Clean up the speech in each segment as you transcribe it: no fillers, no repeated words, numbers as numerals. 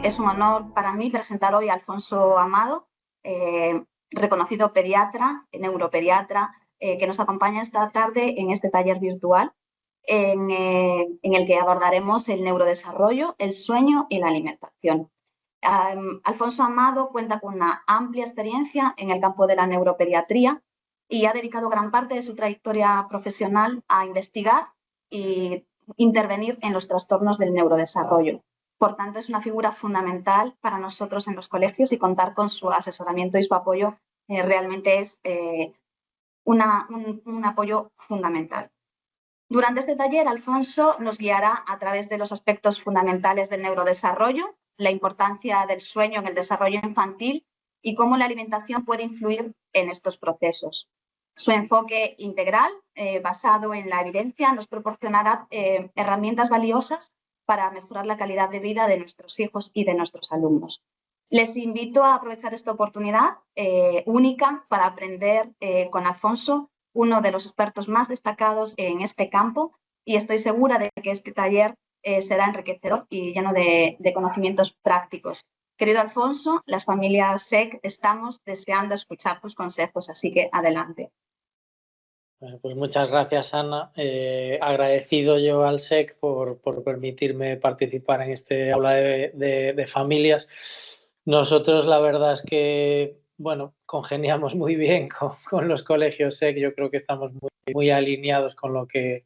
Es un honor para mí presentar hoy a Alfonso Amado, reconocido pediatra, neuropediatra, que nos acompaña esta tarde en este taller virtual en el que abordaremos el neurodesarrollo, el sueño y la alimentación. Alfonso Amado cuenta con una amplia experiencia en el campo de la neuropediatría y ha dedicado gran parte de su trayectoria profesional a investigar y intervenir en los trastornos del neurodesarrollo. Por tanto, es una figura fundamental para nosotros en los colegios y contar con su asesoramiento y su apoyo realmente es un apoyo fundamental. Durante este taller, Alfonso nos guiará a través de los aspectos fundamentales del neurodesarrollo, la importancia del sueño en el desarrollo infantil y cómo la alimentación puede influir en estos procesos. Su enfoque integral, basado en la evidencia, nos proporcionará herramientas valiosas para mejorar la calidad de vida de nuestros hijos y de nuestros alumnos. Les invito a aprovechar esta oportunidad única para aprender con Alfonso, uno de los expertos más destacados en este campo, y estoy segura de que este taller será enriquecedor y lleno de conocimientos prácticos. Querido Alfonso, las familias SEC estamos deseando escuchar tus consejos, así que adelante. Bueno, pues muchas gracias, Ana. Agradecido yo al SEC por permitirme participar en este aula de familias. Nosotros la verdad es que, bueno, congeniamos muy bien con los colegios SEC. Yo creo que estamos muy alineados con lo que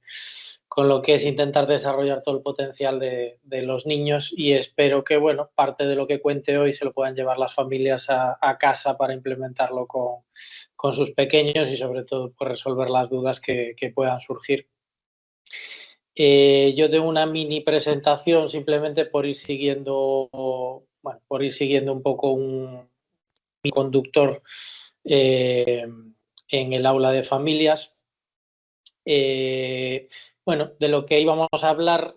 es intentar desarrollar todo el potencial de los niños, y espero que, bueno, parte de lo que cuente hoy se lo puedan llevar las familias a casa para implementarlo con sus pequeños y sobre todo pues, resolver las dudas que puedan surgir. Yo tengo una mini presentación simplemente por ir siguiendo, bueno, un poco mi conductor en el aula de familias. Bueno, de lo que íbamos a hablar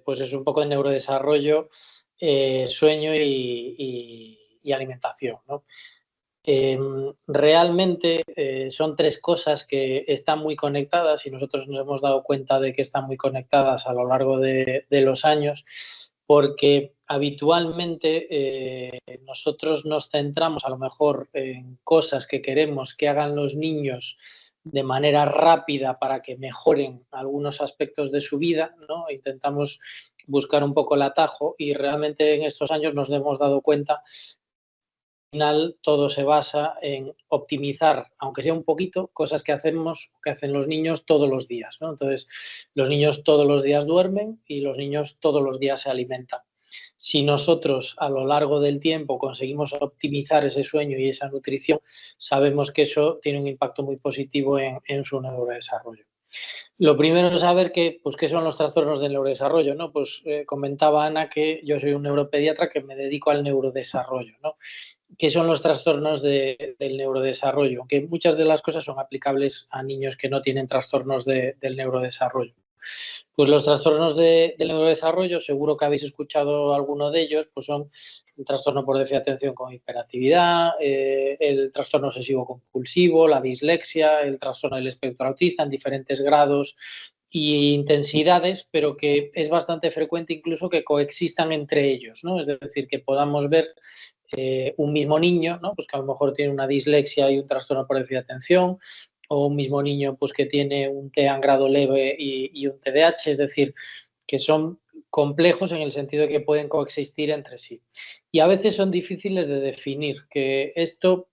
pues es un poco de neurodesarrollo, sueño y alimentación, ¿no? Realmente son tres cosas que están muy conectadas y nosotros nos hemos dado cuenta de que están muy conectadas a lo largo de los años, porque habitualmente nosotros nos centramos a lo mejor en cosas que queremos que hagan los niños de manera rápida para que mejoren algunos aspectos de su vida, ¿no? Intentamos buscar un poco el atajo y realmente en estos años nos hemos dado cuenta al final todo se basa en optimizar, aunque sea un poquito, cosas que hacen los niños todos los días, ¿no? Entonces, los niños todos los días duermen y los niños todos los días se alimentan. Si nosotros a lo largo del tiempo conseguimos optimizar ese sueño y esa nutrición, sabemos que eso tiene un impacto muy positivo en su neurodesarrollo. Lo primero es saber qué son los trastornos del neurodesarrollo, ¿no? Pues comentaba Ana que yo soy un neuropediatra que me dedico al neurodesarrollo, ¿no? ¿Qué son los trastornos del neurodesarrollo? Que muchas de las cosas son aplicables a niños que no tienen trastornos del neurodesarrollo. Pues los trastornos del neurodesarrollo, seguro que habéis escuchado alguno de ellos, pues son el trastorno por déficit de atención con hiperactividad, el trastorno obsesivo compulsivo, la dislexia, el trastorno del espectro autista en diferentes grados e intensidades, pero que es bastante frecuente incluso que coexistan entre ellos, ¿no? Es decir, que podamos ver un mismo niño, ¿no? Pues que a lo mejor tiene una dislexia y un trastorno por déficit de atención, o un mismo niño pues que tiene un TEA en grado leve y un TDAH, es decir, que son complejos en el sentido de que pueden coexistir entre sí. Y a veces son difíciles de definir, que esto,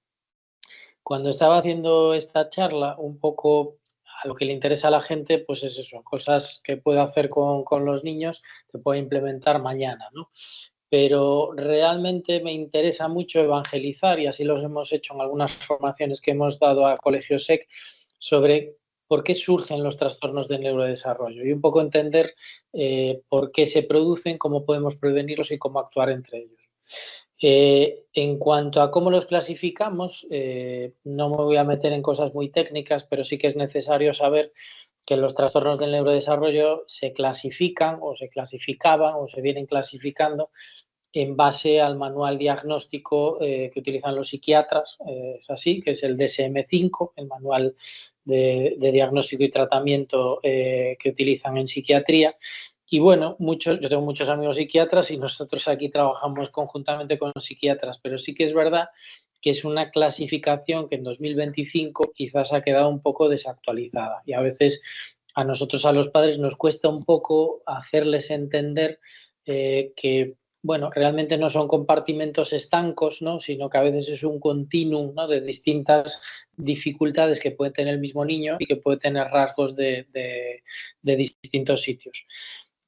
cuando estaba haciendo esta charla, un poco a lo que le interesa a la gente, pues es eso, cosas que puede hacer con los niños, que puede implementar mañana, ¿no? Pero realmente me interesa mucho evangelizar, y así los hemos hecho en algunas formaciones que hemos dado a Colegio SEC, sobre por qué surgen los trastornos del neurodesarrollo y un poco entender por qué se producen, cómo podemos prevenirlos y cómo actuar entre ellos. En cuanto a cómo los clasificamos, no me voy a meter en cosas muy técnicas, pero sí que es necesario saber que los trastornos del neurodesarrollo se clasifican o se clasificaban o se vienen clasificando en base al manual diagnóstico que utilizan los psiquiatras, es así, que es el DSM-5, el manual de diagnóstico y tratamiento que utilizan en psiquiatría, Y bueno, yo tengo muchos amigos psiquiatras y nosotros aquí trabajamos conjuntamente con psiquiatras, pero sí que es verdad que es una clasificación que en 2025 quizás ha quedado un poco desactualizada y a veces a nosotros, a los padres, nos cuesta un poco hacerles entender que, bueno, realmente no son compartimentos estancos, ¿no? Sino que a veces es un continuum, ¿no? De distintas dificultades que puede tener el mismo niño y que puede tener rasgos de distintos sitios.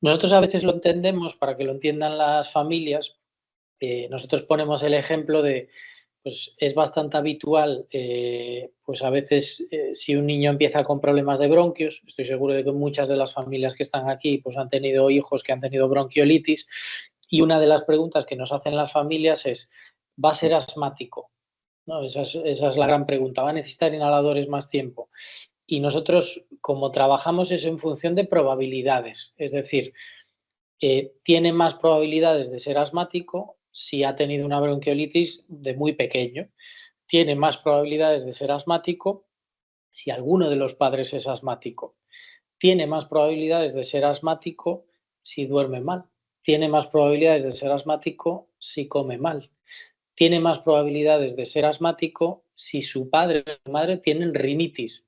Nosotros a veces lo entendemos, para que lo entiendan las familias, nosotros ponemos el ejemplo de, pues es bastante habitual, pues a veces si un niño empieza con problemas de bronquios, estoy seguro de que muchas de las familias que están aquí pues han tenido hijos que han tenido bronquiolitis, y una de las preguntas que nos hacen las familias es, ¿va a ser asmático? ¿No? Esa es la gran pregunta, ¿va a necesitar inhaladores más tiempo? Y nosotros, como trabajamos, es en función de probabilidades, es decir, tiene más probabilidades de ser asmático si ha tenido una bronquiolitis de muy pequeño. Tiene más probabilidades de ser asmático si alguno de los padres es asmático. Tiene más probabilidades de ser asmático si duerme mal. Tiene más probabilidades de ser asmático si come mal. Tiene más probabilidades de ser asmático si su padre o su madre tienen rinitis.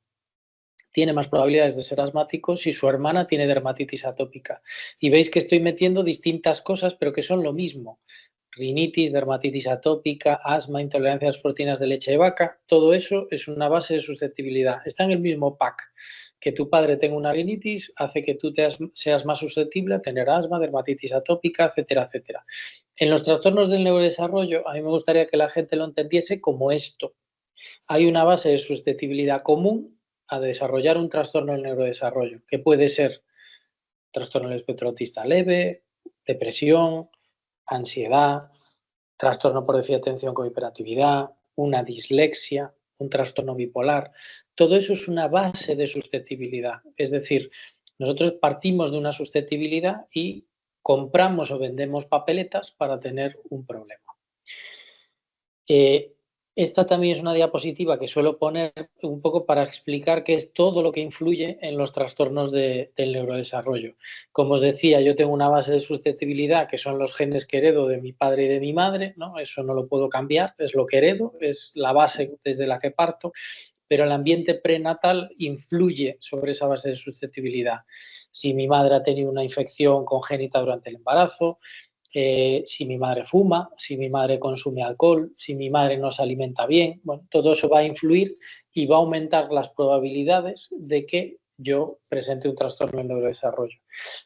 Tiene más probabilidades de ser asmático si su hermana tiene dermatitis atópica. Y veis que estoy metiendo distintas cosas, pero que son lo mismo. Rinitis, dermatitis atópica, asma, intolerancia a las proteínas de leche de vaca, todo eso es una base de susceptibilidad. Está en el mismo pack. Que tu padre tenga una rinitis hace que tú seas más susceptible a tener asma, dermatitis atópica, etcétera, etcétera. En los trastornos del neurodesarrollo, a mí me gustaría que la gente lo entendiese como esto. Hay una base de susceptibilidad común a desarrollar un trastorno del neurodesarrollo, que puede ser trastorno del espectro autista leve, depresión, ansiedad, trastorno por déficit de atención con hiperactividad, una dislexia, un trastorno bipolar. Todo eso es una base de susceptibilidad. Es decir, nosotros partimos de una susceptibilidad y compramos o vendemos papeletas para tener un problema. Esta también es una diapositiva que suelo poner un poco para explicar qué es todo lo que influye en los trastornos del neurodesarrollo. Como os decía, yo tengo una base de susceptibilidad que son los genes que heredo de mi padre y de mi madre, ¿no? Eso no lo puedo cambiar, es lo que heredo, es la base desde la que parto, pero el ambiente prenatal influye sobre esa base de susceptibilidad. Si mi madre ha tenido una infección congénita durante el embarazo, si mi madre fuma, si mi madre consume alcohol, si mi madre no se alimenta bien, bueno, todo eso va a influir y va a aumentar las probabilidades de que yo presente un trastorno del neurodesarrollo.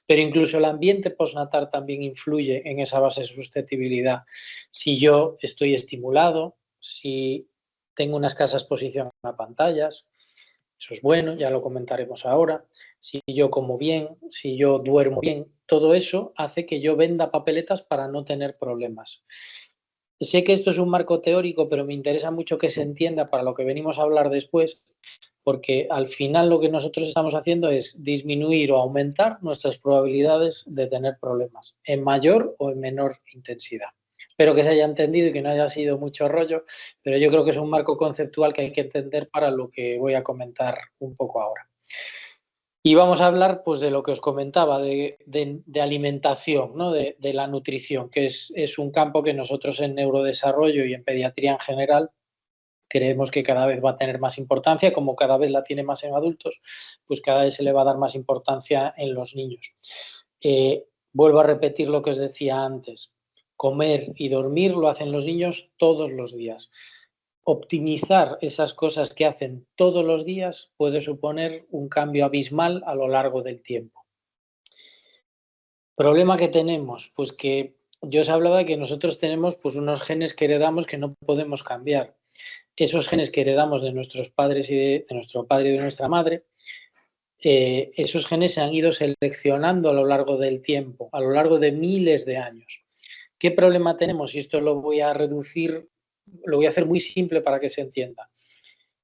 Pero incluso el ambiente postnatal también influye en esa base de susceptibilidad. Si yo estoy estimulado, si tengo una escasa exposición a pantallas, eso es bueno, ya lo comentaremos ahora. Si yo como bien, si yo duermo bien, todo eso hace que yo venda papeletas para no tener problemas. Sé que esto es un marco teórico, pero me interesa mucho que se entienda para lo que venimos a hablar después, porque al final lo que nosotros estamos haciendo es disminuir o aumentar nuestras probabilidades de tener problemas, en mayor o en menor intensidad. Espero que se haya entendido y que no haya sido mucho rollo, pero yo creo que es un marco conceptual que hay que entender para lo que voy a comentar un poco ahora. Y vamos a hablar pues, de lo que os comentaba, de alimentación, ¿no? de la nutrición, que es un campo que nosotros en neurodesarrollo y en pediatría en general creemos que cada vez va a tener más importancia, como cada vez la tiene más en adultos, pues cada vez se le va a dar más importancia en los niños. Vuelvo a repetir lo que os decía antes. Comer y dormir lo hacen los niños todos los días. Optimizar esas cosas que hacen todos los días puede suponer un cambio abismal a lo largo del tiempo. ¿Problema que tenemos? Pues que yo os hablaba de que nosotros tenemos pues, unos genes que heredamos que no podemos cambiar. Esos genes que heredamos de nuestros padres y de nuestro padre y de nuestra madre, esos genes se han ido seleccionando a lo largo del tiempo, a lo largo de miles de años. ¿Qué problema tenemos? Y esto lo voy a reducir, lo voy a hacer muy simple para que se entienda.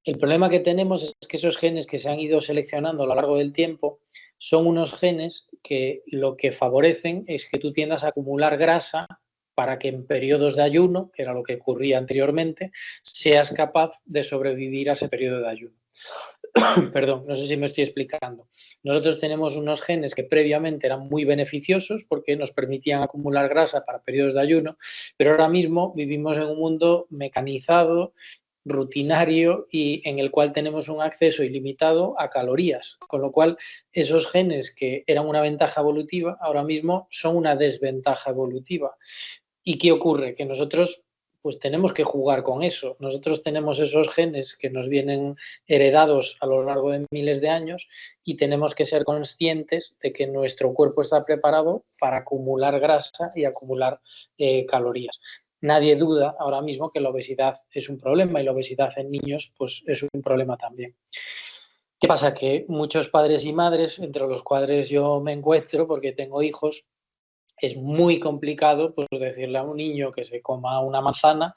El problema que tenemos es que esos genes que se han ido seleccionando a lo largo del tiempo son unos genes que lo que favorecen es que tú tiendas a acumular grasa para que en periodos de ayuno, que era lo que ocurría anteriormente, seas capaz de sobrevivir a ese periodo de ayuno. Perdón, no sé si me estoy explicando. Nosotros tenemos unos genes que previamente eran muy beneficiosos porque nos permitían acumular grasa para periodos de ayuno, pero ahora mismo vivimos en un mundo mecanizado, rutinario y en el cual tenemos un acceso ilimitado a calorías, con lo cual esos genes que eran una ventaja evolutiva ahora mismo son una desventaja evolutiva. ¿Y qué ocurre? Que nosotros pues tenemos que jugar con eso. Nosotros tenemos esos genes que nos vienen heredados a lo largo de miles de años y tenemos que ser conscientes de que nuestro cuerpo está preparado para acumular grasa y acumular calorías. Nadie duda ahora mismo que la obesidad es un problema y la obesidad en niños pues es un problema también. ¿Qué pasa? Que muchos padres y madres, entre los cuales yo me encuentro porque tengo hijos, es muy complicado pues, decirle a un niño que se coma una manzana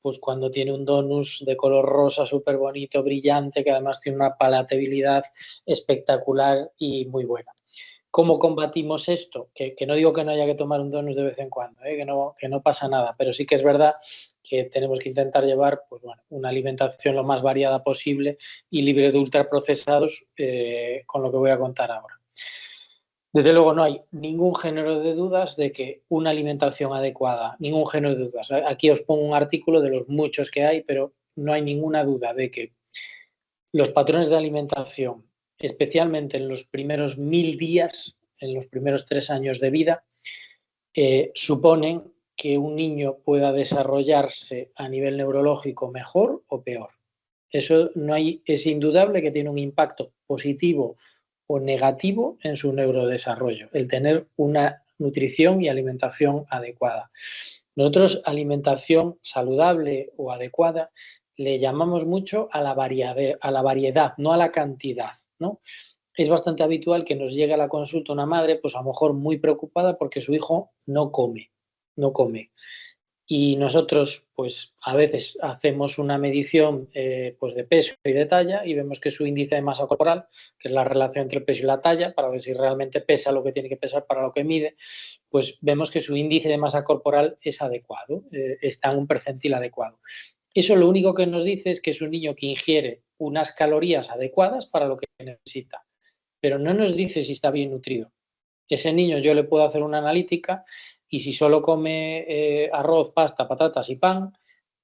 pues cuando tiene un donus de color rosa súper bonito, brillante, que además tiene una palatabilidad espectacular y muy buena. ¿Cómo combatimos esto? Que no digo que no haya que tomar un donus de vez en cuando, que no pasa nada, pero sí que es verdad que tenemos que intentar llevar pues, bueno, una alimentación lo más variada posible y libre de ultraprocesados, con lo que voy a contar ahora. Desde luego no hay ningún género de dudas de que una alimentación adecuada, ningún género de dudas. Aquí os pongo un artículo de los muchos que hay, pero no hay ninguna duda de que los patrones de alimentación, especialmente en los primeros 1000 días, en los primeros 3 años de vida, suponen que un niño pueda desarrollarse a nivel neurológico mejor o peor. Eso no hay, es indudable que tiene un impacto positivo o negativo en su neurodesarrollo, el tener una nutrición y alimentación adecuada. Nosotros alimentación saludable o adecuada le llamamos mucho a la variedad, no a la cantidad, ¿no? Es bastante habitual que nos llegue a la consulta una madre, pues a lo mejor muy preocupada porque su hijo no come. Y nosotros, pues a veces hacemos una medición pues de peso y de talla y vemos que su índice de masa corporal, que es la relación entre el peso y la talla, para ver si realmente pesa lo que tiene que pesar para lo que mide, pues vemos que su índice de masa corporal es adecuado, está en un percentil adecuado. Eso lo único que nos dice es que es un niño que ingiere unas calorías adecuadas para lo que necesita, pero no nos dice si está bien nutrido. Ese niño yo le puedo hacer una analítica y si solo come arroz, pasta, patatas y pan,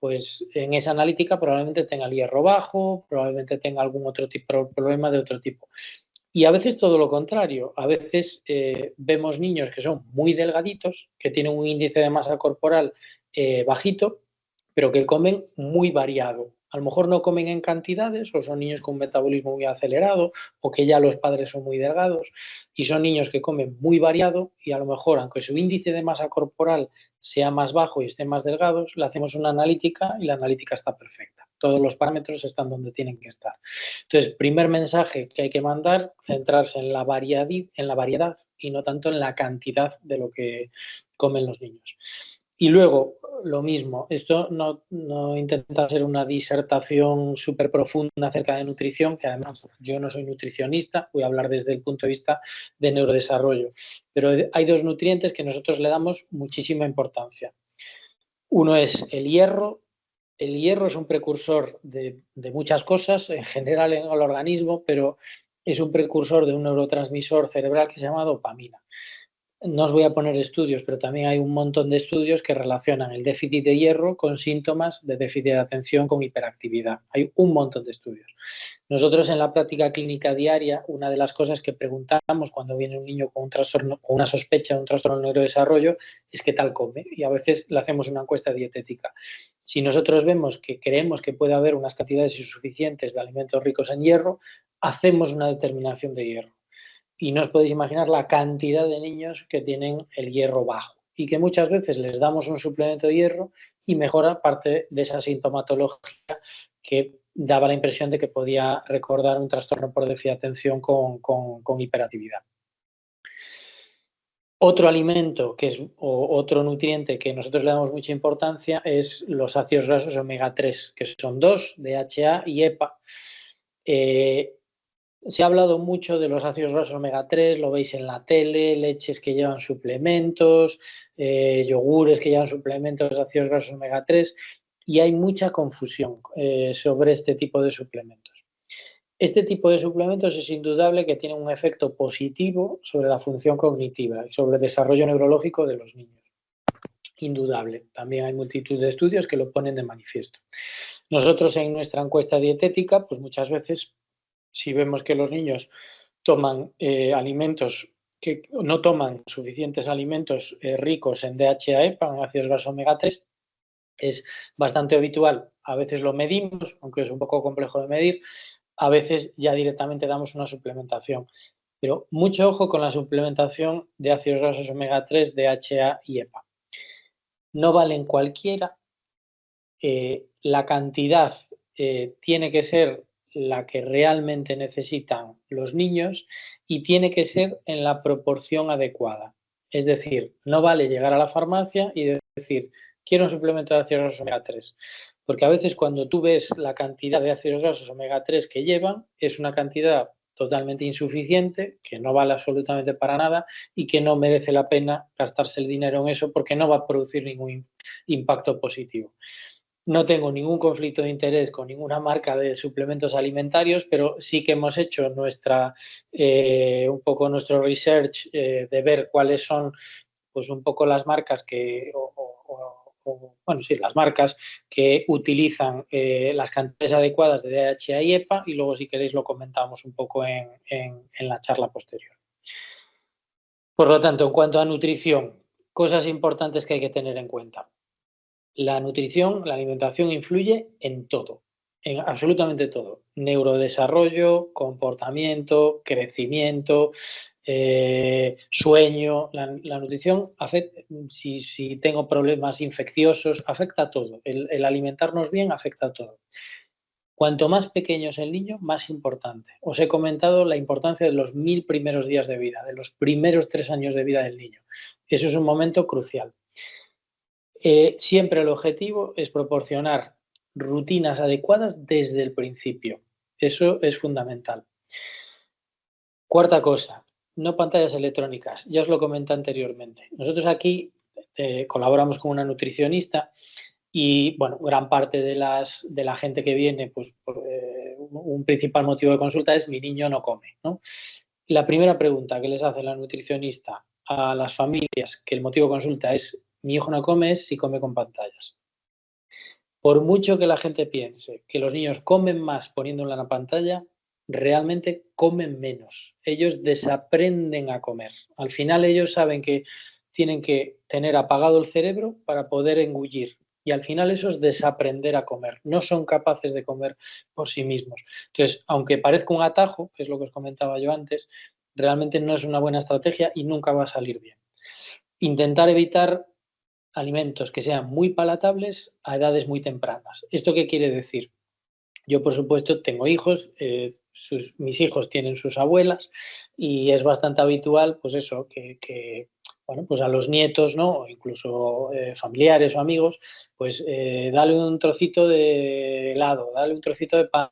pues en esa analítica probablemente tenga el hierro bajo, probablemente tenga algún otro tipo de problema de otro tipo. Y a veces todo lo contrario. A veces vemos niños que son muy delgaditos, que tienen un índice de masa corporal bajito, pero que comen muy variado. A lo mejor no comen en cantidades o son niños con un metabolismo muy acelerado o que ya los padres son muy delgados y son niños que comen muy variado y a lo mejor, aunque su índice de masa corporal sea más bajo y estén más delgados, le hacemos una analítica y la analítica está perfecta. Todos los parámetros están donde tienen que estar. Entonces, primer mensaje que hay que mandar, centrarse en la variedad y no tanto en la cantidad de lo que comen los niños. Y luego, lo mismo, esto no intenta ser una disertación súper profunda acerca de nutrición, que además yo no soy nutricionista, voy a hablar desde el punto de vista de neurodesarrollo, pero hay dos nutrientes que nosotros le damos muchísima importancia. Uno es el hierro. El hierro es un precursor de muchas cosas, en general en el organismo, pero es un precursor de un neurotransmisor cerebral que se llama dopamina. No os voy a poner estudios, pero también hay un montón de estudios que relacionan el déficit de hierro con síntomas de déficit de atención con hiperactividad. Hay un montón de estudios. Nosotros en la práctica clínica diaria, una de las cosas que preguntamos cuando viene un niño con un trastorno, con una sospecha de un trastorno de neurodesarrollo, es qué tal come. Y a veces le hacemos una encuesta dietética. Si nosotros vemos que creemos que puede haber unas cantidades insuficientes de alimentos ricos en hierro, hacemos una determinación de hierro. Y no os podéis imaginar la cantidad de niños que tienen el hierro bajo y que muchas veces les damos un suplemento de hierro y mejora parte de esa sintomatología que daba la impresión de que podía recordar un trastorno por déficit de atención con hiperactividad. Otro alimento o otro nutriente que nosotros le damos mucha importancia es los ácidos grasos omega 3, que son 2, DHA y EPA. Se ha hablado mucho de los ácidos grasos omega 3, lo veis en la tele, leches que llevan suplementos, yogures que llevan suplementos de ácidos grasos omega 3 y hay mucha confusión sobre este tipo de suplementos. Este tipo de suplementos es indudable que tienen un efecto positivo sobre la función cognitiva y sobre el desarrollo neurológico de los niños. Indudable. También hay multitud de estudios que lo ponen de manifiesto. Nosotros en nuestra encuesta dietética, pues muchas veces, si vemos que los niños toman alimentos que no toman suficientes alimentos ricos en DHA, EPA, en ácidos grasos omega 3, es bastante habitual. A veces lo medimos, aunque es un poco complejo de medir, a veces ya directamente damos una suplementación. Pero mucho ojo con la suplementación de ácidos grasos omega 3, DHA y EPA. No valen cualquiera. La cantidad tiene que ser la que realmente necesitan los niños y tiene que ser en la proporción adecuada. Es decir, no vale llegar a la farmacia y decir, quiero un suplemento de ácidos grasos omega 3, porque a veces cuando tú ves la cantidad de ácidos grasos omega 3 que llevan, es una cantidad totalmente insuficiente, que no vale absolutamente para nada y que no merece la pena gastarse el dinero en eso porque no va a producir ningún impacto positivo. No tengo ningún conflicto de interés con ninguna marca de suplementos alimentarios, pero sí que hemos hecho un poco nuestro research de ver cuáles son pues un poco las marcas las marcas que utilizan las cantidades adecuadas de DHA y EPA, y luego si queréis lo comentamos un poco en la charla posterior. Por lo tanto, en cuanto a nutrición, cosas importantes que hay que tener en cuenta. La nutrición, la alimentación influye en todo, en absolutamente todo. Neurodesarrollo, comportamiento, crecimiento, sueño. La nutrición afecta, si tengo problemas infecciosos, afecta a todo. El alimentarnos bien afecta a todo. Cuanto más pequeño es el niño, más importante. Os he comentado la importancia de los 1000 primeros días de vida, de los primeros 3 años de vida del niño. Eso es un momento crucial. Siempre el objetivo es proporcionar rutinas adecuadas desde el principio. Eso es fundamental. Cuarta cosa, no pantallas electrónicas. Ya os lo comenté anteriormente. Nosotros aquí colaboramos con una nutricionista y, bueno, gran parte de la gente que viene, pues un principal motivo de consulta es mi niño no come, ¿no? La primera pregunta que les hace la nutricionista a las familias, que el motivo de consulta es mi hijo no come, es si come con pantallas. Por mucho que la gente piense que los niños comen más poniéndola en la pantalla, realmente comen menos. Ellos desaprenden a comer. Al final ellos saben que tienen que tener apagado el cerebro para poder engullir. Y al final eso es desaprender a comer. No son capaces de comer por sí mismos. Entonces, aunque parezca un atajo, que es lo que os comentaba yo antes, realmente no es una buena estrategia y nunca va a salir bien. Intentar evitar alimentos que sean muy palatables a edades muy tempranas. ¿Esto qué quiere decir? Yo, por supuesto, tengo hijos, mis hijos tienen sus abuelas y es bastante habitual, pues eso, que pues a los nietos, ¿no? O incluso familiares o amigos, pues dale un trocito de helado, dale un trocito de pan,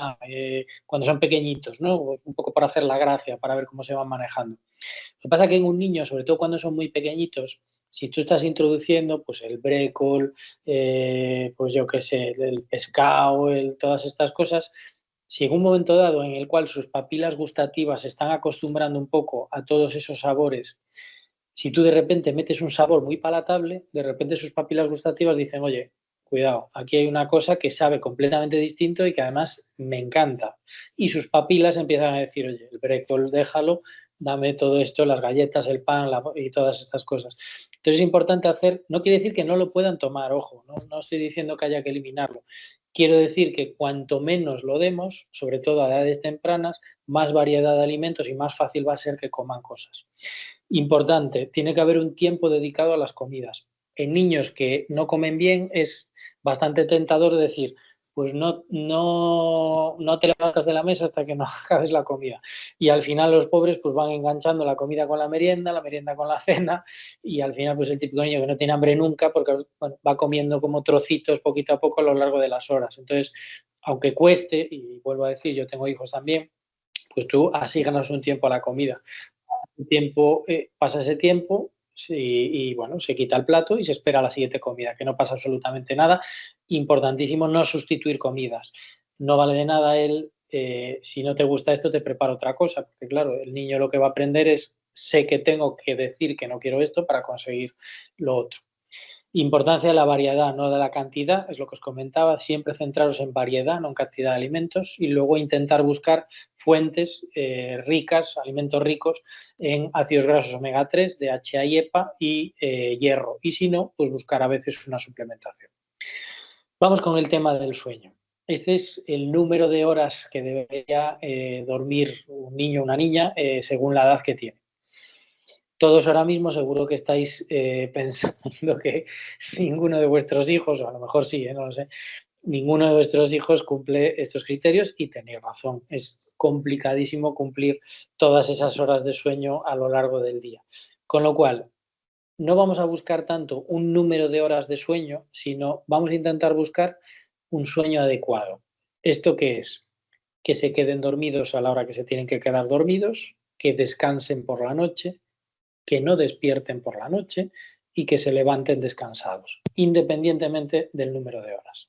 cuando son pequeñitos, ¿no? Un poco para hacer la gracia, para ver cómo se van manejando. Lo que pasa es que en un niño, sobre todo cuando son muy pequeñitos, si tú estás introduciendo pues el brécol, pues yo qué sé, el pescado, todas estas cosas, si en un momento dado en el cual sus papilas gustativas se están acostumbrando un poco a todos esos sabores, si tú de repente metes un sabor muy palatable, de repente sus papilas gustativas dicen, oye, cuidado, aquí hay una cosa que sabe completamente distinto y que además me encanta. Y sus papilas empiezan a decir, oye, el brécol déjalo, dame todo esto, las galletas, el pan y todas estas cosas. Entonces es importante hacer, no quiere decir que no lo puedan tomar, ojo, no estoy diciendo que haya que eliminarlo. Quiero decir que cuanto menos lo demos, sobre todo a edades tempranas, más variedad de alimentos y más fácil va a ser que coman cosas. Importante, tiene que haber un tiempo dedicado a las comidas. En niños que no comen bien es bastante tentador decir, pues no te levantas de la mesa hasta que no acabes la comida. Y al final los pobres pues van enganchando la comida con la merienda con la cena, y al final pues el típico niño que no tiene hambre nunca porque va comiendo como trocitos poquito a poco a lo largo de las horas. Entonces, aunque cueste, y vuelvo a decir, yo tengo hijos también, pues tú asígnanos un tiempo a la comida. Pasa ese tiempo y bueno, se quita el plato y se espera la siguiente comida, que no pasa absolutamente nada. Importantísimo no sustituir comidas. No vale de nada el si no te gusta esto, te preparo otra cosa, porque claro, el niño lo que va a aprender es, sé que tengo que decir que no quiero esto para conseguir lo otro. Importancia de la variedad, no de la cantidad, es lo que os comentaba, siempre centraros en variedad, no en cantidad de alimentos, y luego intentar buscar fuentes ricas, alimentos ricos en ácidos grasos omega 3, DHA y EPA y hierro, y si no, pues buscar a veces una suplementación. Vamos con el tema del sueño. Este es el número de horas que debería dormir un niño o una niña según la edad que tiene. Todos ahora mismo seguro que estáis pensando que ninguno de vuestros hijos, o a lo mejor sí, no lo sé, ninguno de vuestros hijos cumple estos criterios y tenéis razón. Es complicadísimo cumplir todas esas horas de sueño a lo largo del día. Con lo cual, no vamos a buscar tanto un número de horas de sueño, sino vamos a intentar buscar un sueño adecuado. ¿Esto qué es? Que se queden dormidos a la hora que se tienen que quedar dormidos, que descansen por la noche, que no despierten por la noche y que se levanten descansados, independientemente del número de horas.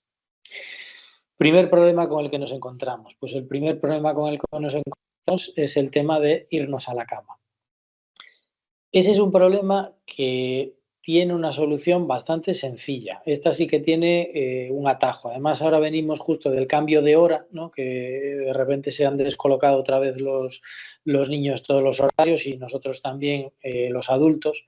Primer problema con el que nos encontramos. Pues el primer problema con el que nos encontramos es el tema de irnos a la cama. Ese es un problema que tiene una solución bastante sencilla. Esta sí que tiene un atajo. Además, ahora venimos justo del cambio de hora, ¿no? Que de repente se han descolocado otra vez los niños todos los horarios y nosotros también los adultos.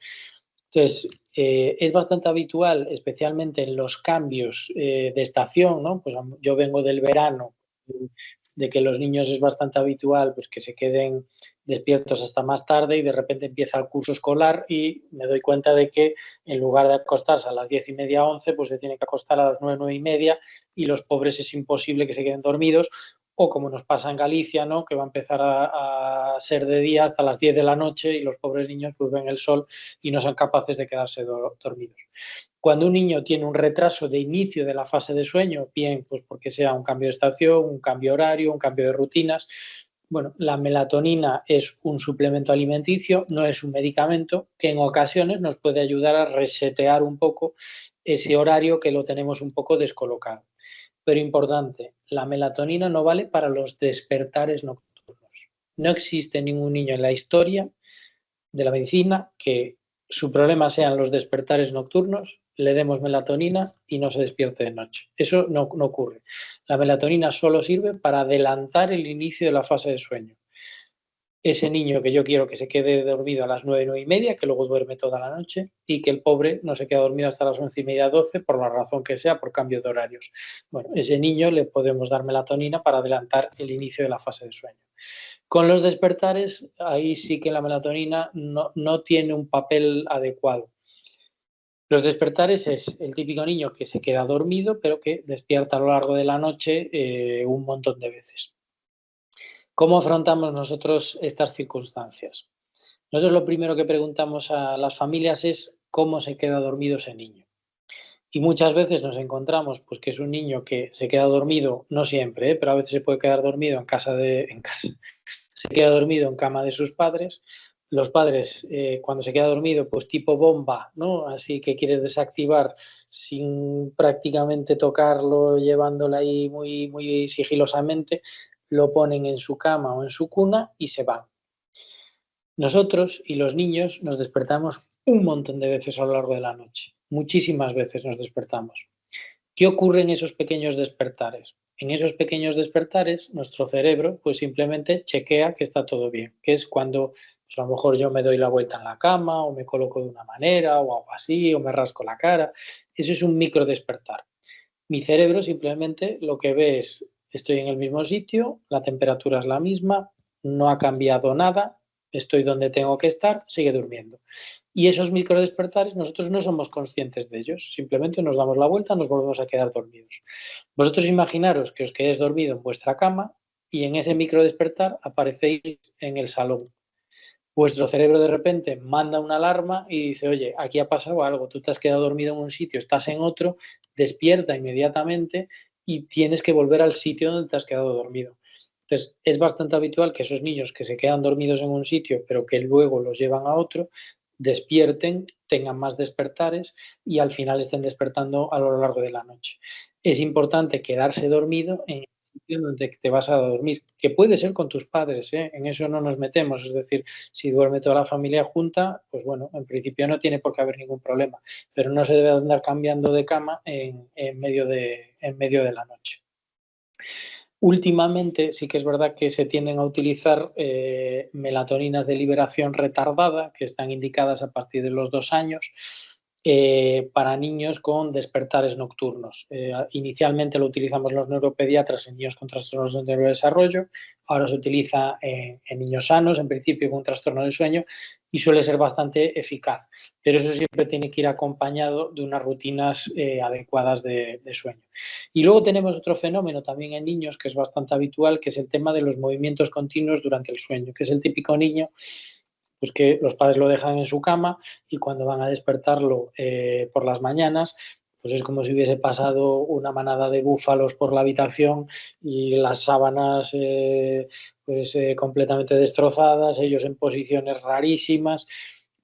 Entonces, es bastante habitual, especialmente en los cambios de estación, ¿no? Pues yo vengo del verano, de que los niños es bastante habitual pues, que se queden despiertos hasta más tarde y de repente empieza el curso escolar y me doy cuenta de que en lugar de acostarse a las 10:30, 11, pues se tiene que acostar a las 9, 9:30 y los pobres es imposible que se queden dormidos o como nos pasa en Galicia, ¿no? Que va a empezar a ser de día hasta las 10 de la noche y los pobres niños pues ven el sol y no son capaces de quedarse dormidos. Cuando un niño tiene un retraso de inicio de la fase de sueño, bien pues porque sea un cambio de estación, un cambio horario, un cambio de rutinas, bueno, la melatonina es un suplemento alimenticio, no es un medicamento que en ocasiones nos puede ayudar a resetear un poco ese horario que lo tenemos un poco descolocado. Pero importante, la melatonina no vale para los despertares nocturnos. No existe ningún niño en la historia de la medicina que su problema sean los despertares nocturnos, le demos melatonina y no se despierte de noche. Eso no ocurre. La melatonina solo sirve para adelantar el inicio de la fase de sueño. Ese niño que yo quiero que se quede dormido a las 9, 9:30, que luego duerme toda la noche, y que el pobre no se queda dormido hasta las 11:30, 12, por la razón que sea, por cambio de horarios. Bueno, ese niño le podemos dar melatonina para adelantar el inicio de la fase de sueño. Con los despertares, ahí sí que la melatonina no tiene un papel adecuado. Los despertares es el típico niño que se queda dormido, pero que despierta a lo largo de la noche un montón de veces. ¿Cómo afrontamos nosotros estas circunstancias? Nosotros lo primero que preguntamos a las familias es cómo se queda dormido ese niño. Y muchas veces nos encontramos pues, que es un niño que se queda dormido, no siempre, pero a veces se puede quedar dormido en casa. Se queda dormido en cama de sus padres. Los padres, cuando se queda dormido, pues tipo bomba, ¿no? Así que quieres desactivar sin prácticamente tocarlo, llevándolo ahí muy, muy sigilosamente, lo ponen en su cama o en su cuna y se van. Nosotros y los niños nos despertamos un montón de veces a lo largo de la noche. Muchísimas veces nos despertamos. ¿Qué ocurre en esos pequeños despertares? En esos pequeños despertares, nuestro cerebro pues simplemente chequea que está todo bien, que es cuando pues, a lo mejor yo me doy la vuelta en la cama o me coloco de una manera o algo así o me rasco la cara. Eso es un micro despertar. Mi cerebro simplemente lo que ve es estoy en el mismo sitio, la temperatura es la misma, no ha cambiado nada, estoy donde tengo que estar, sigue durmiendo. Y esos microdespertares nosotros no somos conscientes de ellos, simplemente nos damos la vuelta, nos volvemos a quedar dormidos. Vosotros imaginaros que os quedéis dormido en vuestra cama y en ese microdespertar aparecéis en el salón. Vuestro cerebro de repente manda una alarma y dice, oye, aquí ha pasado algo, tú te has quedado dormido en un sitio, estás en otro, despierta inmediatamente y tienes que volver al sitio donde te has quedado dormido. Entonces, es bastante habitual que esos niños que se quedan dormidos en un sitio, pero que luego los llevan a otro, despierten, tengan más despertares y al final estén despertando a lo largo de la noche. Es importante quedarse dormido en el de que te vas a dormir, que puede ser con tus padres, ¿eh? En eso no nos metemos, es decir, si duerme toda la familia junta, pues bueno, en principio no tiene por qué haber ningún problema, pero no se debe andar cambiando de cama en medio de la noche. Últimamente sí que es verdad que se tienden a utilizar melatoninas de liberación retardada, que están indicadas a partir de los 2 años, para niños con despertares nocturnos. Inicialmente lo utilizamos los neuropediatras en niños con trastornos de neurodesarrollo, ahora se utiliza en niños sanos, en principio con un trastorno del sueño, y suele ser bastante eficaz. Pero eso siempre tiene que ir acompañado de unas rutinas adecuadas de sueño. Y luego tenemos otro fenómeno también en niños que es bastante habitual, que es el tema de los movimientos continuos durante el sueño, que es el típico niño pues que los padres lo dejan en su cama y cuando van a despertarlo por las mañanas, pues es como si hubiese pasado una manada de búfalos por la habitación y las sábanas completamente destrozadas, ellos en posiciones rarísimas.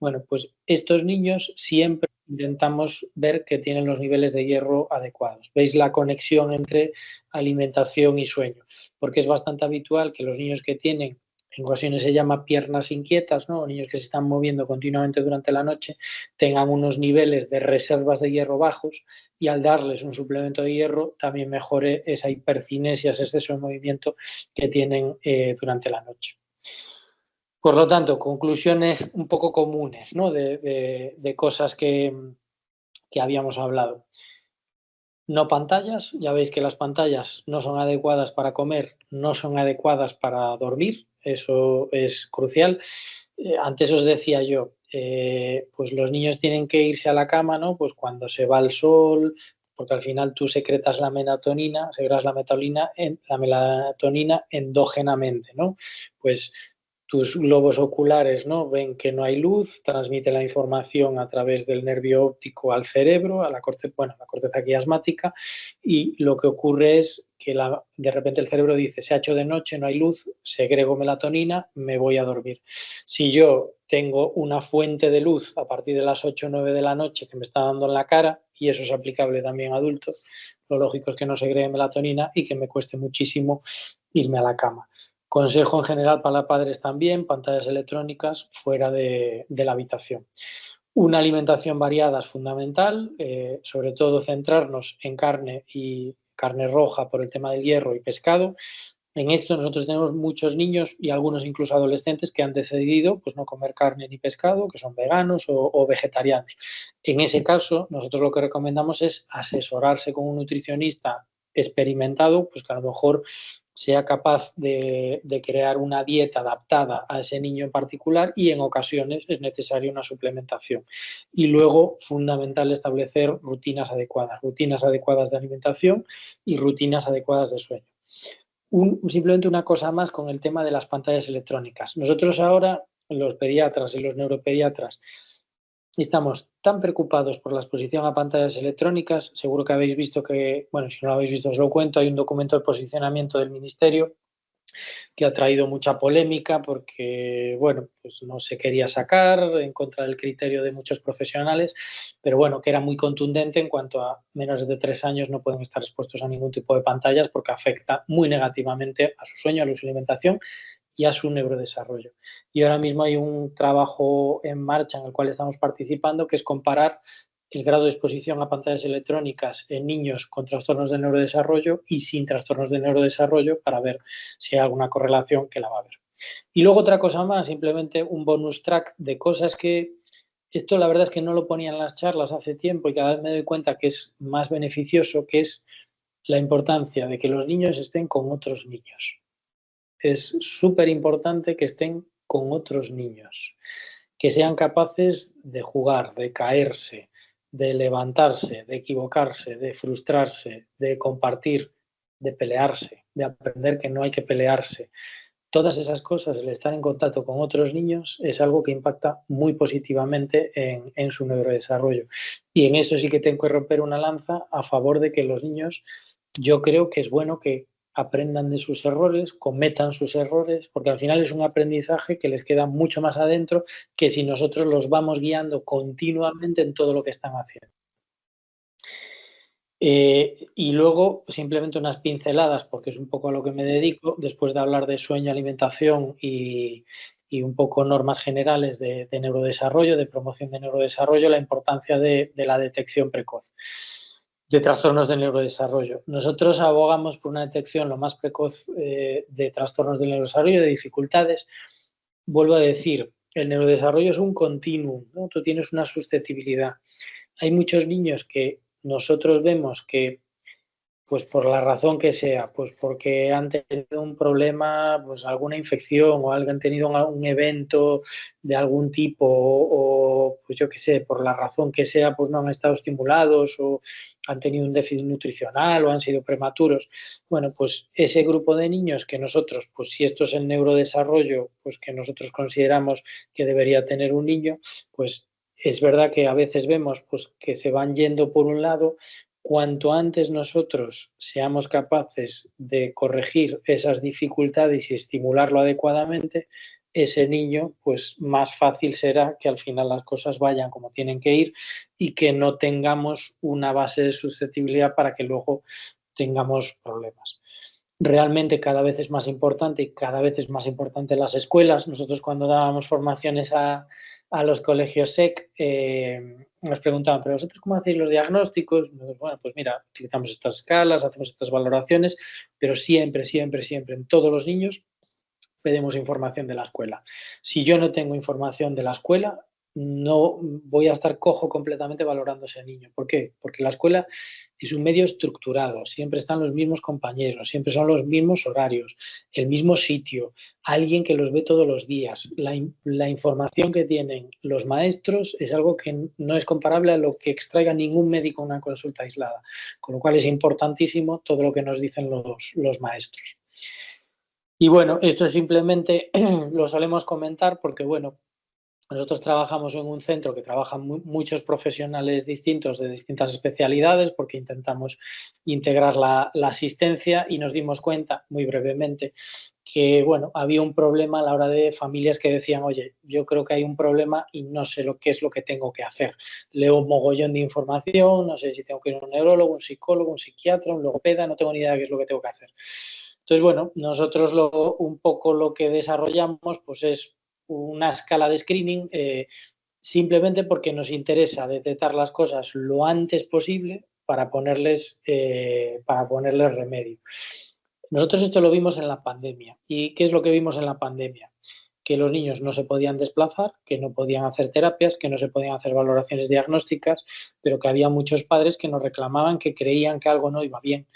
Bueno, pues estos niños siempre intentamos ver que tienen los niveles de hierro adecuados. ¿Veis la conexión entre alimentación y sueño? Porque es bastante habitual que los niños que tienen, en ocasiones se llama piernas inquietas, ¿no? Niños que se están moviendo continuamente durante la noche, tengan unos niveles de reservas de hierro bajos y al darles un suplemento de hierro también mejore esa hipercinesia, ese exceso de movimiento que tienen durante la noche. Por lo tanto, conclusiones un poco comunes, ¿no? de cosas que habíamos hablado. No pantallas, ya veis que las pantallas no son adecuadas para comer, no son adecuadas para dormir, eso es crucial. Antes os decía yo, pues los niños tienen que irse a la cama, ¿no? Pues cuando se va el sol, porque al final tú secretas la melatonina, la melatonina endógenamente, ¿no? Pues tus globos oculares, ¿no? Ven que no hay luz, transmite la información a través del nervio óptico al cerebro, a la corteza quiasmática, y lo que ocurre es que de repente el cerebro dice, se ha hecho de noche, no hay luz, segrego melatonina, me voy a dormir. Si yo tengo una fuente de luz a partir de las 8 o 9 de la noche que me está dando en la cara, y eso es aplicable también a adultos, lo lógico es que no segregue melatonina y que me cueste muchísimo irme a la cama. Consejo en general para padres también, pantallas electrónicas fuera de la habitación. Una alimentación variada es fundamental, sobre todo centrarnos en carne y carne roja por el tema del hierro y pescado. En esto nosotros tenemos muchos niños y algunos incluso adolescentes que han decidido pues, no comer carne ni pescado, que son veganos o vegetarianos. En ese caso, nosotros lo que recomendamos es asesorarse con un nutricionista experimentado, pues que a lo mejor sea capaz de crear una dieta adaptada a ese niño en particular y en ocasiones es necesaria una suplementación. Y luego, fundamental establecer rutinas adecuadas de alimentación y rutinas adecuadas de sueño. Simplemente una cosa más con el tema de las pantallas electrónicas. Nosotros ahora, los pediatras y los neuropediatras, estamos tan preocupados por la exposición a pantallas electrónicas, seguro que habéis visto que, bueno, si no lo habéis visto os lo cuento, hay un documento de posicionamiento del Ministerio que ha traído mucha polémica porque, bueno, pues no se quería sacar en contra del criterio de muchos profesionales, pero bueno, que era muy contundente en cuanto a menores de 3 años no pueden estar expuestos a ningún tipo de pantallas porque afecta muy negativamente a su sueño, a su alimentación y a su neurodesarrollo. Y ahora mismo hay un trabajo en marcha en el cual estamos participando que es comparar el grado de exposición a pantallas electrónicas en niños con trastornos de neurodesarrollo y sin trastornos de neurodesarrollo para ver si hay alguna correlación que la va a haber. Y luego otra cosa más, simplemente un bonus track de cosas que esto la verdad es que no lo ponía en las charlas hace tiempo y cada vez me doy cuenta que es más beneficioso, que es la importancia de que los niños estén con otros niños. Es súper importante que estén con otros niños, que sean capaces de jugar, de caerse, de levantarse, de equivocarse, de frustrarse, de compartir, de pelearse, de aprender que no hay que pelearse. Todas esas cosas, el estar en contacto con otros niños es algo que impacta muy positivamente en su neurodesarrollo. Y en eso sí que tengo que romper una lanza a favor de que los niños, yo creo que es bueno que aprendan de sus errores, cometan sus errores, porque al final es un aprendizaje que les queda mucho más adentro que si nosotros los vamos guiando continuamente en todo lo que están haciendo. Y luego simplemente unas pinceladas, porque es un poco a lo que me dedico, después de hablar de sueño, alimentación y un poco normas generales de neurodesarrollo, de promoción de neurodesarrollo, la importancia de la detección precoz de trastornos del neurodesarrollo. Nosotros abogamos por una detección lo más precoz de trastornos del neurodesarrollo, de dificultades. Vuelvo a decir, el neurodesarrollo es un continuum, ¿no? Tú tienes una susceptibilidad. Hay muchos niños que nosotros vemos que, pues por la razón que sea, pues porque han tenido un problema, pues alguna infección o han tenido un evento de algún tipo o pues yo qué sé, por la razón que sea, pues no han estado estimulados o han tenido un déficit nutricional o han sido prematuros. Bueno, pues ese grupo de niños que nosotros, pues si esto es el neurodesarrollo, pues que nosotros consideramos que debería tener un niño, pues es verdad que a veces vemos pues que se van yendo por un lado. Cuanto antes nosotros seamos capaces de corregir esas dificultades y estimularlo adecuadamente, ese niño, pues más fácil será que al final las cosas vayan como tienen que ir y que no tengamos una base de susceptibilidad para que luego tengamos problemas. Realmente cada vez es más importante y cada vez es más importante en las escuelas. Nosotros cuando dábamos formaciones a los colegios SEC, nos preguntaban, ¿pero vosotros cómo hacéis los diagnósticos? Bueno, pues mira, utilizamos estas escalas, hacemos estas valoraciones, pero siempre, siempre, siempre, en todos los niños pedimos información de la escuela. Si yo no tengo información de la escuela, no voy a estar cojo completamente valorando a ese niño. ¿Por qué? Porque la escuela es un medio estructurado, siempre están los mismos compañeros, siempre son los mismos horarios, el mismo sitio, alguien que los ve todos los días. La información que tienen los maestros es algo que no es comparable a lo que extraiga ningún médico en una consulta aislada, con lo cual es importantísimo todo lo que nos dicen los maestros. Y bueno, esto simplemente lo solemos comentar porque, bueno, nosotros trabajamos en un centro que trabajan muchos profesionales distintos de distintas especialidades porque intentamos integrar la asistencia y nos dimos cuenta, muy brevemente, que bueno, había un problema a la hora de familias que decían, oye, yo creo que hay un problema y no sé qué es lo que tengo que hacer. Leo un mogollón de información, no sé si tengo que ir a un neurólogo, un psicólogo, un psiquiatra, un logopeda, no tengo ni idea de qué es lo que tengo que hacer. Entonces, bueno, nosotros un poco lo que desarrollamos pues es una escala de screening simplemente porque nos interesa detectar las cosas lo antes posible para ponerles remedio. Nosotros esto lo vimos en la pandemia. ¿Y qué es lo que vimos en la pandemia? Que los niños no se podían desplazar, que no podían hacer terapias, que no se podían hacer valoraciones diagnósticas, pero que había muchos padres que nos reclamaban que creían que algo no iba bien.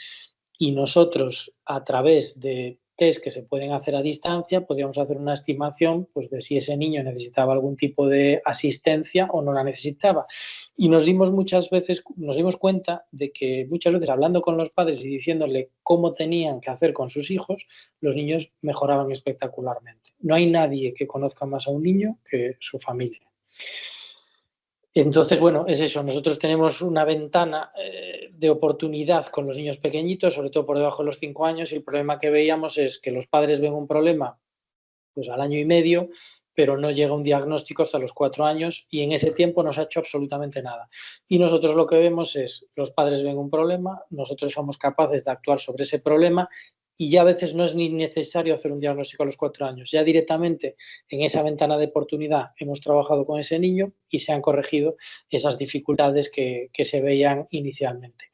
Y nosotros, a través de test que se pueden hacer a distancia, podríamos hacer una estimación pues, de si ese niño necesitaba algún tipo de asistencia o no la necesitaba. Y nos dimos cuenta de que muchas veces hablando con los padres y diciéndole cómo tenían que hacer con sus hijos, los niños mejoraban espectacularmente. No hay nadie que conozca más a un niño que su familia. Entonces, bueno, es eso. Nosotros tenemos una ventana de oportunidad con los niños pequeñitos, sobre todo por debajo de los 5 años, y el problema que veíamos es que los padres ven un problema pues al año y medio, pero no llega un diagnóstico hasta los 4 años y en ese tiempo no se ha hecho absolutamente nada. Y nosotros lo que vemos es, los padres ven un problema, nosotros somos capaces de actuar sobre ese problema y ya a veces no es ni necesario hacer un diagnóstico a los 4 años. Ya directamente en esa ventana de oportunidad hemos trabajado con ese niño y se han corregido esas dificultades que se veían inicialmente.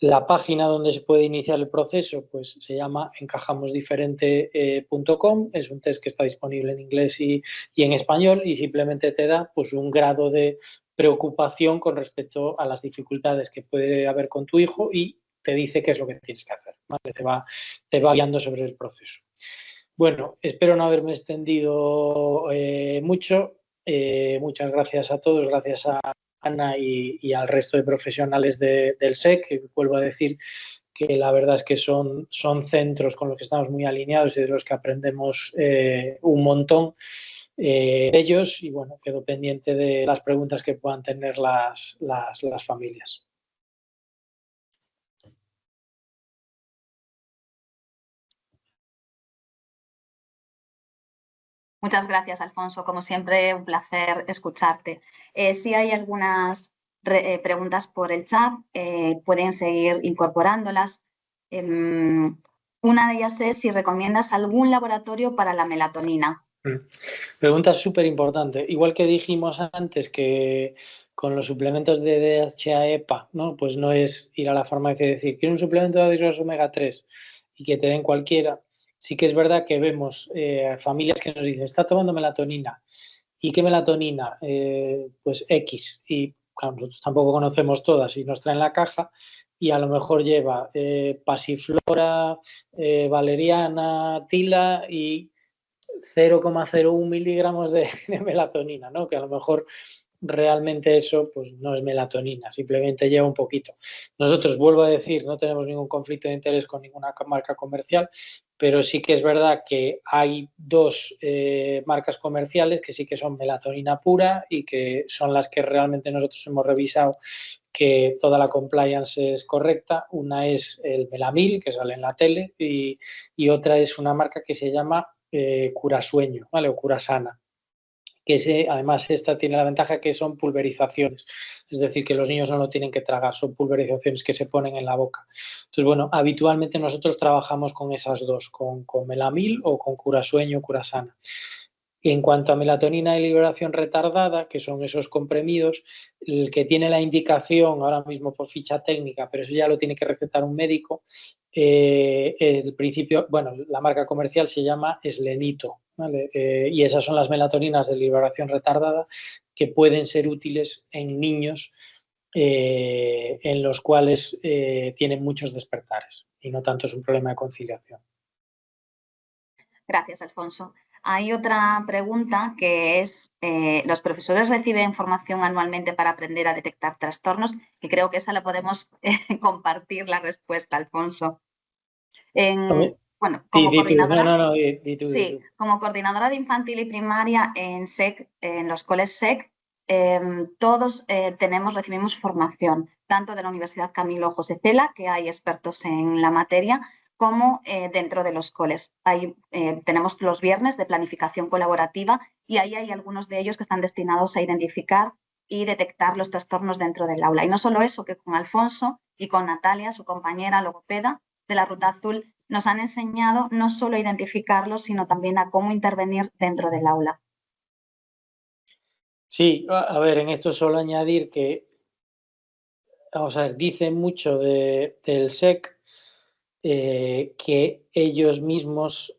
La página donde se puede iniciar el proceso pues, se llama encajamosdiferente.com, es un test que está disponible en inglés y en español y simplemente te da pues, un grado de preocupación con respecto a las dificultades que puede haber con tu hijo y te dice qué es lo que tienes que hacer, ¿vale? Te va guiando sobre el proceso. Bueno, espero no haberme extendido mucho. Muchas gracias a todos, gracias a Ana y al resto de profesionales del SEC, que vuelvo a decir que la verdad es que son centros con los que estamos muy alineados y de los que aprendemos un montón de ellos y bueno, quedo pendiente de las preguntas que puedan tener las familias. Muchas gracias, Alfonso. Como siempre, un placer escucharte. Sí hay algunas preguntas por el chat, pueden seguir incorporándolas. Una de ellas es si recomiendas algún laboratorio para la melatonina. Pregunta súper importante. Igual que dijimos antes que con los suplementos de DHA-EPA, ¿no? Pues no es ir a la farmacia y decir, quiero un suplemento de ácidos omega 3 y que te den cualquiera. Sí que es verdad que vemos familias que nos dicen, está tomando melatonina. ¿Y qué melatonina? Pues X. Y claro, nosotros tampoco conocemos todas y nos traen la caja y a lo mejor lleva pasiflora, valeriana, tila y 0,01 miligramos de melatonina, ¿no? Que a lo mejor realmente eso pues no es melatonina, simplemente lleva un poquito. Nosotros, vuelvo a decir, no tenemos ningún conflicto de interés con ninguna marca comercial, pero sí que es verdad que hay dos marcas comerciales que sí que son melatonina pura y que son las que realmente nosotros hemos revisado que toda la compliance es correcta. Una es el Melamil, que sale en la tele, y otra es una marca que se llama Curasueño, ¿vale? O Curasana. Que además esta tiene la ventaja que son pulverizaciones, es decir, que los niños no lo tienen que tragar, son pulverizaciones que se ponen en la boca. Entonces, bueno, habitualmente nosotros trabajamos con esas dos, con Melamil o con Curasueño o Curasana. En cuanto a melatonina de liberación retardada, que son esos comprimidos, el que tiene la indicación ahora mismo por ficha técnica, pero eso ya lo tiene que recetar un médico, el principio, bueno, la marca comercial se llama Eslenito, ¿vale? Y esas son las melatoninas de liberación retardada que pueden ser útiles en niños en los cuales tienen muchos despertares y no tanto es un problema de conciliación. Gracias, Alfonso. Hay otra pregunta que es, ¿los profesores reciben formación anualmente para aprender a detectar trastornos? Y creo que esa la podemos compartir la respuesta, Alfonso. Bueno, como coordinadora, sí, como coordinadora de infantil y primaria en SEC, en los coles SEC, todos recibimos formación, tanto de la Universidad Camilo José Cela, que hay expertos en la materia, como dentro de los coles. Tenemos los viernes de planificación colaborativa y ahí hay algunos de ellos que están destinados a identificar y detectar los trastornos dentro del aula. Y no solo eso, que con Alfonso y con Natalia, su compañera logopeda de la Ruta Azul, nos han enseñado no solo a identificarlos, sino también a cómo intervenir dentro del aula. Sí, a ver, en esto solo añadir que, vamos a ver, dice mucho del SEC que ellos mismos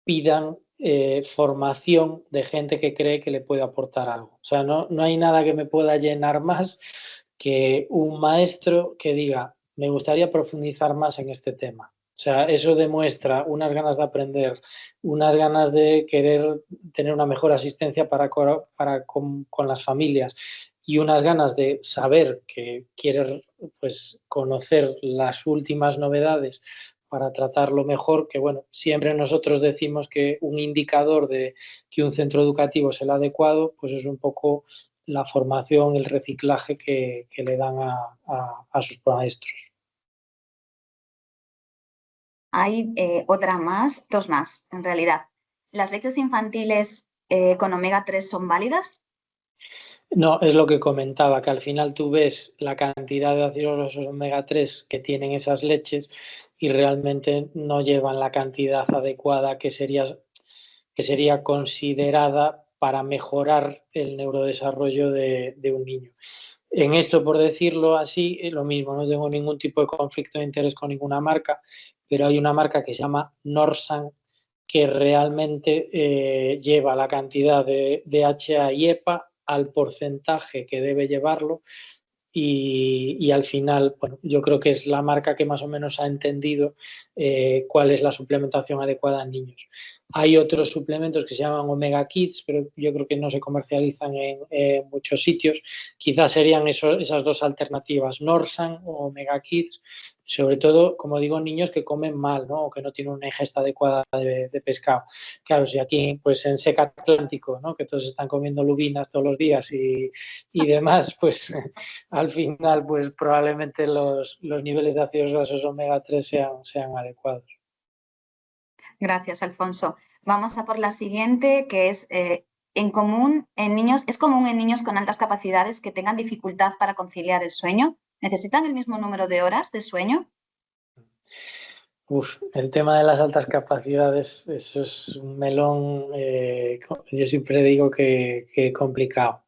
pidan formación de gente que cree que le puede aportar algo. O sea, no hay nada que me pueda llenar más que un maestro que diga, me gustaría profundizar más en este tema. O sea, eso demuestra unas ganas de aprender, unas ganas de querer tener una mejor asistencia con las familias y unas ganas de saber que quiere pues, conocer las últimas novedades para tratarlo mejor, que bueno, siempre nosotros decimos que un indicador de que un centro educativo es el adecuado, pues es un poco la formación, el reciclaje que le dan a sus maestros. Hay dos más, en realidad. ¿Las leches infantiles con omega 3 son válidas? No, es lo que comentaba, que al final tú ves la cantidad de ácidos grasos omega 3 que tienen esas leches y realmente no llevan la cantidad adecuada que sería considerada para mejorar el neurodesarrollo de un niño. En esto, por decirlo así, es lo mismo, no tengo ningún tipo de conflicto de interés con ninguna marca, pero hay una marca que se llama Norsan que realmente lleva la cantidad de DHA y EPA al porcentaje que debe llevarlo y al final, bueno, yo creo que es la marca que más o menos ha entendido cuál es la suplementación adecuada en niños. Hay otros suplementos que se llaman Omega Kids, pero yo creo que no se comercializan en muchos sitios. Quizás serían esas dos alternativas, Norsan o Omega Kids, sobre todo, como digo, niños que comen mal, ¿no? O que no tienen una ingesta adecuada de pescado. Claro, si aquí, pues en SEC Atlántico, ¿no? Que todos están comiendo lubinas todos los días y demás, pues al final, pues probablemente los niveles de ácidos grasos omega 3 sean adecuados. Gracias, Alfonso. Vamos a por la siguiente, que es es común en niños con altas capacidades que tengan dificultad para conciliar el sueño. ¿Necesitan el mismo número de horas de sueño? El tema de las altas capacidades, eso es un melón, yo siempre digo que complicado.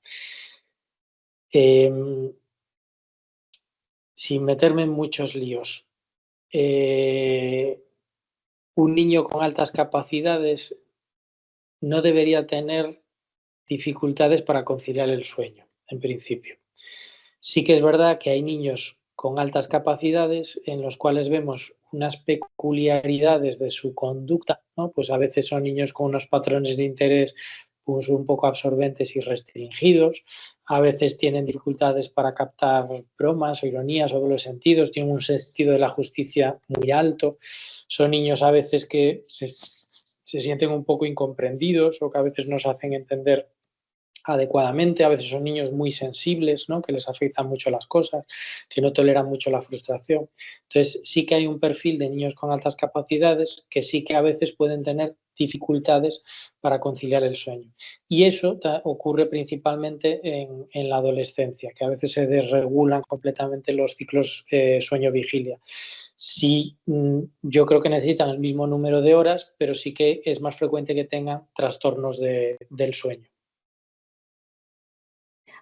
Sin meterme en muchos líos, un niño con altas capacidades no debería tener dificultades para conciliar el sueño, en principio. Sí que es verdad que hay niños con altas capacidades en los cuales vemos unas peculiaridades de su conducta, ¿no? Pues a veces son niños con unos patrones de interés pues un poco absorbentes y restringidos, a veces tienen dificultades para captar bromas o ironías o dobles sentidos, tienen un sentido de la justicia muy alto, son niños a veces que se sienten un poco incomprendidos o que a veces no se hacen entender adecuadamente, a veces son niños muy sensibles, ¿no? Que les afectan mucho las cosas, que no toleran mucho la frustración. Entonces sí que hay un perfil de niños con altas capacidades que sí que a veces pueden tener dificultades para conciliar el sueño. Y eso ocurre principalmente en la adolescencia, que a veces se desregulan completamente los ciclos sueño-vigilia. Sí, yo creo que necesitan el mismo número de horas, pero sí que es más frecuente que tengan trastornos del sueño.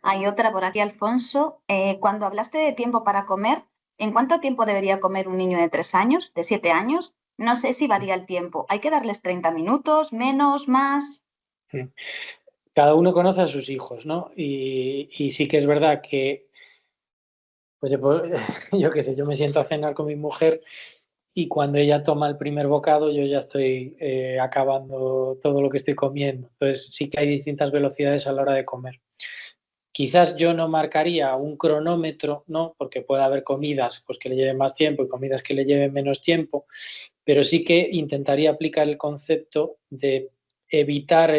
Hay otra por aquí, Alfonso. Cuando hablaste de tiempo para comer, ¿en cuánto tiempo debería comer un niño de 3 años, de 7 años? No sé si varía el tiempo. ¿Hay que darles 30 minutos, menos, más? Cada uno conoce a sus hijos, ¿no? Y sí que es verdad que, pues yo qué sé, yo me siento a cenar con mi mujer y cuando ella toma el primer bocado yo ya estoy acabando todo lo que estoy comiendo. Entonces sí que hay distintas velocidades a la hora de comer. Quizás yo no marcaría un cronómetro, ¿no? Porque puede haber comidas pues, que le lleven más tiempo y comidas que le lleven menos tiempo, pero sí que intentaría aplicar el concepto de evitar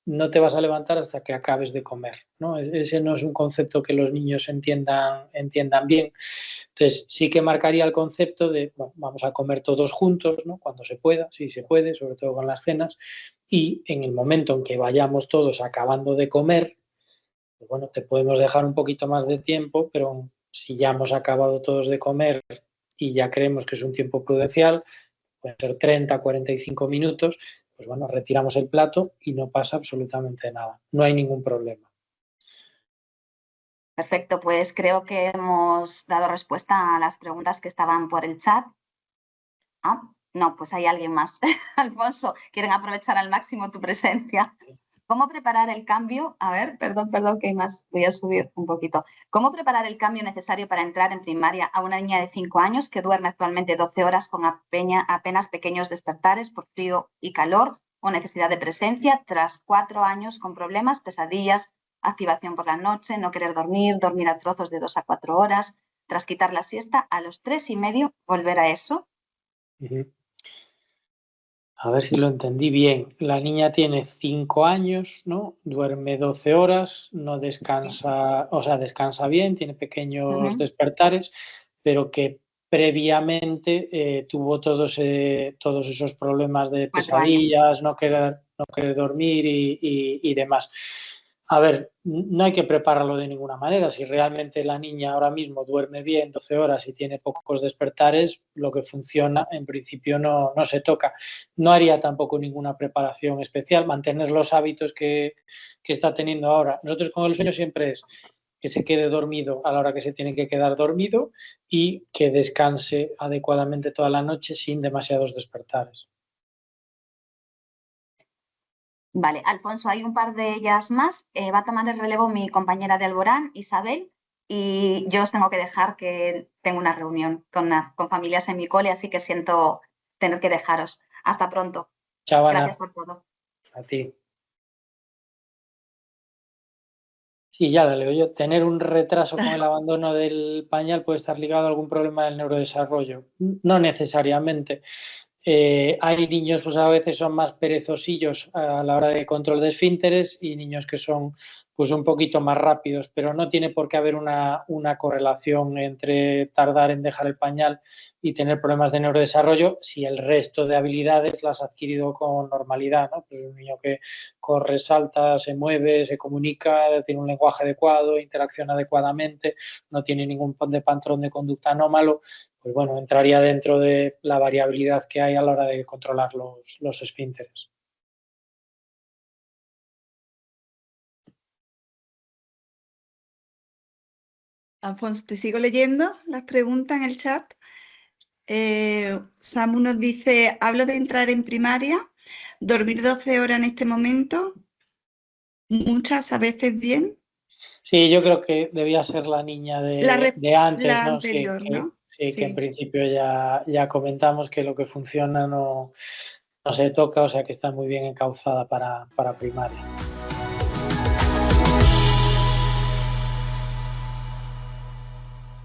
no te vas a levantar hasta que acabes de comer, ¿no? Ese no es un concepto que los niños entiendan bien. Entonces sí que marcaría el concepto de, bueno, vamos a comer todos juntos, ¿no? Cuando se pueda, si se puede, sobre todo con las cenas, y en el momento en que vayamos todos acabando de comer, pues bueno, te podemos dejar un poquito más de tiempo, pero si ya hemos acabado todos de comer y ya creemos que es un tiempo prudencial, pueden ser 30, 45 minutos, pues bueno, retiramos el plato y no pasa absolutamente nada. No hay ningún problema. Perfecto, pues creo que hemos dado respuesta a las preguntas que estaban por el chat. Ah, no, pues hay alguien más. Alfonso, quieren aprovechar al máximo tu presencia. ¿Cómo preparar el cambio? A ver, perdón, que hay más. Voy a subir un poquito. ¿Cómo preparar el cambio necesario para entrar en primaria a una niña de 5 años que duerme actualmente 12 horas con apenas pequeños despertares por frío y calor o necesidad de presencia tras 4 años con problemas, pesadillas, activación por la noche, no querer dormir, dormir a trozos de 2 a 4 horas, tras quitar la siesta, a los 3 y medio volver a eso? A ver si lo entendí bien. La niña tiene 5 años, ¿no? Duerme 12 horas, no descansa, o sea, descansa bien, tiene pequeños despertares, pero que previamente tuvo todos esos problemas de 4 años. pesadillas, no querer dormir y demás. A ver, no hay que prepararlo de ninguna manera. Si realmente la niña ahora mismo duerme bien 12 horas y tiene pocos despertares, lo que funciona en principio no se toca. No haría tampoco ninguna preparación especial, mantener los hábitos que está teniendo ahora. Nosotros con el sueño siempre es que se quede dormido a la hora que se tiene que quedar dormido y que descanse adecuadamente toda la noche sin demasiados despertares. Vale, Alfonso, hay un par de ellas más. Va a tomar el relevo mi compañera de Alborán, Isabel, y yo os tengo que dejar que tengo una reunión con familias en mi cole, así que siento tener que dejaros. Hasta pronto. Chao, Ana. Gracias por todo. A ti. Sí, ya lo leo yo. Tener un retraso con el abandono del pañal puede estar ligado a algún problema del neurodesarrollo. No necesariamente. Hay niños, pues a veces son más perezosillos a la hora de control de esfínteres y niños que son pues un poquito más rápidos, pero no tiene por qué haber una correlación entre tardar en dejar el pañal y tener problemas de neurodesarrollo si el resto de habilidades las ha adquirido con normalidad, ¿no? Pues un niño que corre, salta, se mueve, se comunica, tiene un lenguaje adecuado, interacciona adecuadamente, no tiene ningún patrón de conducta anómalo, pues bueno, entraría dentro de la variabilidad que hay a la hora de controlar los esfínteres. Alfonso, te sigo leyendo las preguntas en el chat. Samu nos dice, hablo de entrar en primaria, dormir 12 horas en este momento, muchas, a veces bien. Sí, yo creo que debía ser la niña de antes, la ¿no? anterior, Sí, ¿no? sí, que en principio ya comentamos que lo que funciona no se toca, o sea que está muy bien encauzada para primaria.